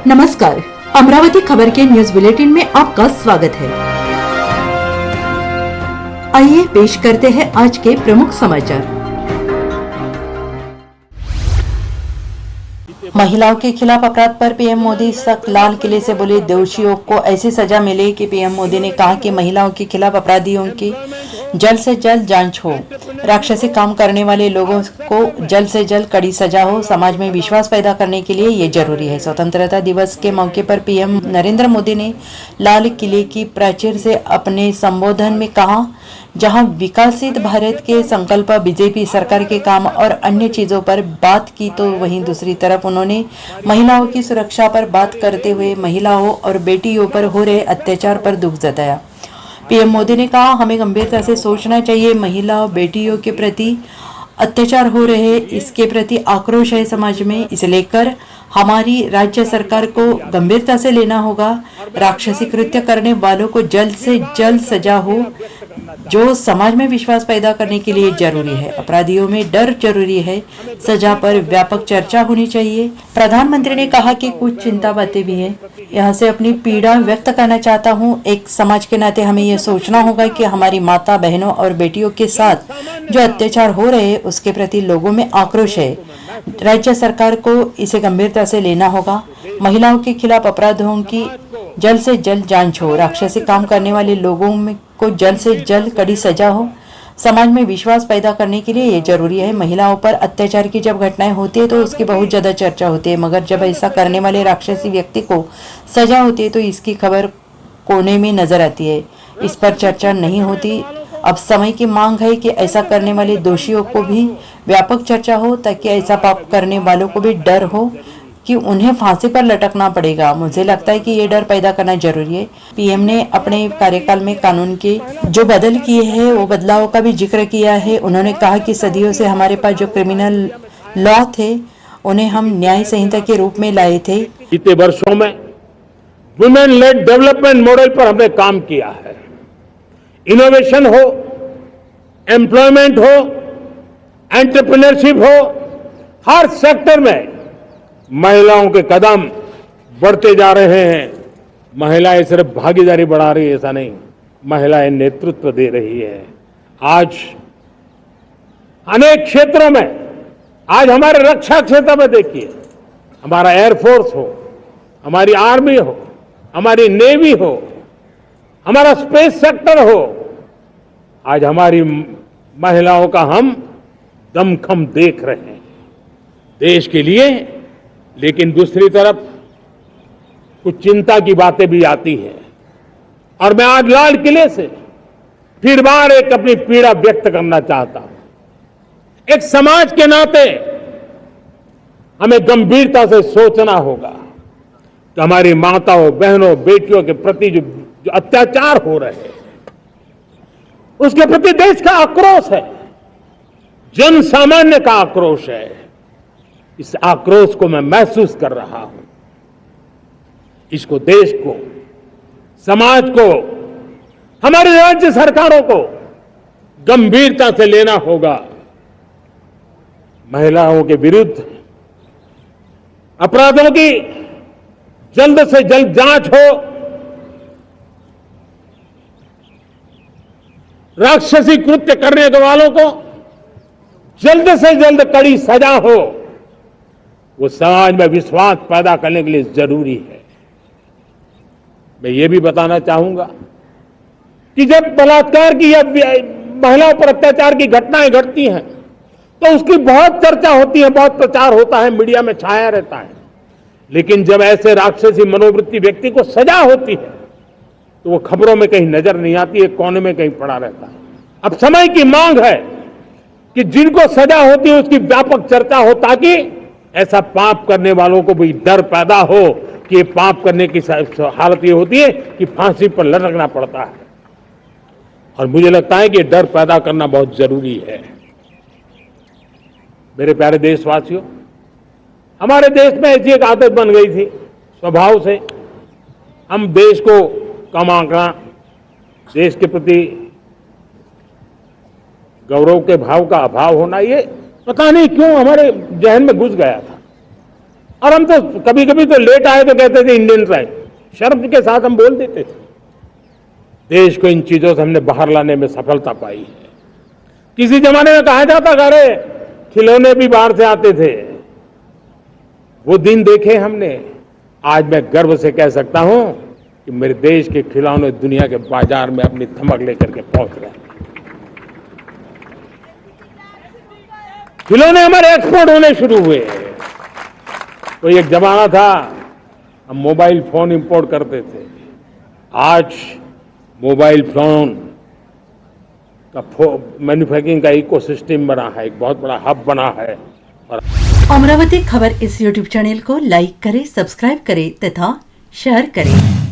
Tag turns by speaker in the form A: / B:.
A: नमस्कार, अमरावती खबर के न्यूज बुलेटिन में आपका स्वागत है। आइए पेश करते हैं आज के प्रमुख समाचार। महिलाओं के खिलाफ अपराध पर पीएम मोदी सख्त, लाल किले से बोले दोषियों को ऐसी सजा मिले कि पीएम मोदी ने कहा कि महिलाओं के खिलाफ अपराधियों की जल्द से जल्द जांच हो, राक्षसी काम करने वाले लोगों को जल्द से जल्द कड़ी सजा हो। समाज में विश्वास पैदा करने के लिए ये जरूरी है। स्वतंत्रता दिवस के मौके पर पीएम नरेंद्र मोदी ने लाल किले की प्राचीर से अपने संबोधन में कहा, जहां विकसित भारत के संकल्प, बीजेपी सरकार के काम और अन्य चीजों पर बात की, तो वहीं दूसरी तरफ उन्होंने महिलाओं की सुरक्षा पर बात करते हुए महिलाओं और बेटियों पर हो रहे अत्याचार पर दुख जताया। पीएम मोदी ने कहा, हमें गंभीरता से सोचना चाहिए। महिला और बेटियों के प्रति अत्याचार हो रहे, इसके प्रति आक्रोश है समाज में। इसे लेकर हमारी राज्य सरकार को गंभीरता से लेना होगा। राक्षसी कृत्य करने वालों को जल्द से जल्द सजा हो, जो समाज में विश्वास पैदा करने के लिए जरूरी है। अपराधियों में डर जरूरी है। सजा पर व्यापक चर्चा होनी चाहिए। प्रधानमंत्री ने कहा कि कुछ चिंता बातें भी है। यहाँ से अपनी पीड़ा व्यक्त करना चाहता हूँ। एक समाज के नाते हमें यह सोचना होगा कि हमारी माता, बहनों और बेटियों के साथ जो अत्याचार हो रहे हैं उसके प्रति लोगों में आक्रोश है। राज्य सरकार को इसे गंभीरता से लेना होगा। महिलाओं के खिलाफ अपराधों की जल्द से जल्द जांच हो, राक्षसी काम करने वाले लोगों को जल्द से जल्द कड़ी सजा हो। समाज में विश्वास पैदा करने के लिए ये जरूरी है। महिलाओं पर अत्याचार की जब घटनाएं होती है तो उसकी बहुत ज्यादा चर्चा होती है, मगर जब ऐसा करने वाले राक्षसी व्यक्ति को सजा होती है तो इसकी खबर कोने में नजर आती है। इस पर चर्चा नहीं होती। अब समय की मांग है कि ऐसा करने वाले दोषियों को भी व्यापक चर्चा हो, ताकि ऐसा पाप करने वालों को भी डर हो कि उन्हें फांसी पर लटकना पड़ेगा। मुझे लगता है कि ये डर पैदा करना जरूरी है। पीएम ने अपने कार्यकाल में कानून के जो बदल किए हैं वो बदलावों का भी जिक्र किया है। उन्होंने कहा कि सदियों से हमारे पास जो क्रिमिनल लॉ थे उन्हें हम न्याय संहिता के रूप में लाए थे।
B: बीते वर्षों में वुमेन लेड डेवलपमेंट मॉडल पर हमने काम किया है। इनोवेशन हो, एम्प्लॉयमेंट हो, एंटरप्रेन्योरशिप हो, हर सेक्टर में महिलाओं के कदम बढ़ते जा रहे हैं। महिलाएं सिर्फ भागीदारी बढ़ा रही है ऐसा नहीं, महिलाएं नेतृत्व दे रही है। आज अनेक क्षेत्रों में, आज हमारे रक्षा क्षेत्र में देखिए, हमारा एयरफोर्स हो, हमारी आर्मी हो, हमारी नेवी हो, हमारा स्पेस सेक्टर हो, आज हमारी महिलाओं का हम दमखम देख रहे हैं देश के लिए। लेकिन दूसरी तरफ कुछ चिंता की बातें भी आती हैं, और मैं आज लाल किले से फिर बार एक अपनी पीड़ा व्यक्त करना चाहता हूं। एक समाज के नाते हमें गंभीरता से सोचना होगा कि हमारी माताओं, बहनों, बेटियों के प्रति जो अत्याचार हो रहे हैं उसके प्रति देश का आक्रोश है, जन सामान्य का आक्रोश है। इस आक्रोश को मैं महसूस कर रहा हूं। इसको देश को, समाज को, हमारी राज्य सरकारों को गंभीरता से लेना होगा। महिलाओं के विरुद्ध अपराधों की जल्द से जल्द जांच हो, राक्षसी कृत्य करने वालों को जल्द से जल्द कड़ी सजा हो। वो समाज में विश्वास पैदा करने के लिए जरूरी है। मैं ये भी बताना चाहूंगा कि जब बलात्कार की या महिलाओं पर अत्याचार की घटनाएं घटती हैं तो उसकी बहुत चर्चा होती है, बहुत प्रचार होता है, मीडिया में छाया रहता है। लेकिन जब ऐसे राक्षसी मनोवृत्ति व्यक्ति को सजा होती है तो वो खबरों में कहीं नजर नहीं आती है, कोने में कहीं पड़ा रहता है। अब समय की मांग है कि जिनको सजा होती है उसकी व्यापक चर्चा हो, ताकि ऐसा पाप करने वालों को भी डर पैदा हो कि पाप करने की हालत ये होती है कि फांसी पर लटकना पड़ता है। और मुझे लगता है कि डर पैदा करना बहुत जरूरी है। मेरे प्यारे देशवासियों, हमारे देश में ऐसी एक आदत बन गई थी स्वभाव से, हम देश को कम आंकना, देश के प्रति गौरव के भाव का अभाव होना, ये पता नहीं क्यों हमारे जहन में घुस गया था। और हम तो कभी कभी तो लेट आए तो कहते थे इंडियन आए, शर्म के साथ हम बोल देते थे। देश को इन चीजों से हमने बाहर लाने में सफलता पाई है। किसी जमाने में कहा जाता था अरे खिलौने भी बाहर से आते थे, वो दिन देखे हमने। आज मैं गर्व से कह सकता हूं कि मेरे देश के खिलौने दुनिया के बाजार में अपनी धमक लेकर के पहुंच रहे हैं। खिलौने हमारे एक्सपोर्ट होने शुरू हुए। तो एक जमाना था हम मोबाइल फोन इंपोर्ट करते थे, आज मोबाइल फोन का मैन्युफैक्चरिंग का इकोसिस्टम बना है, एक बहुत बड़ा हब बना है। और
A: अमरावती खबर इस यूट्यूब चैनल को लाइक करें, सब्सक्राइब करें तथा शेयर करें।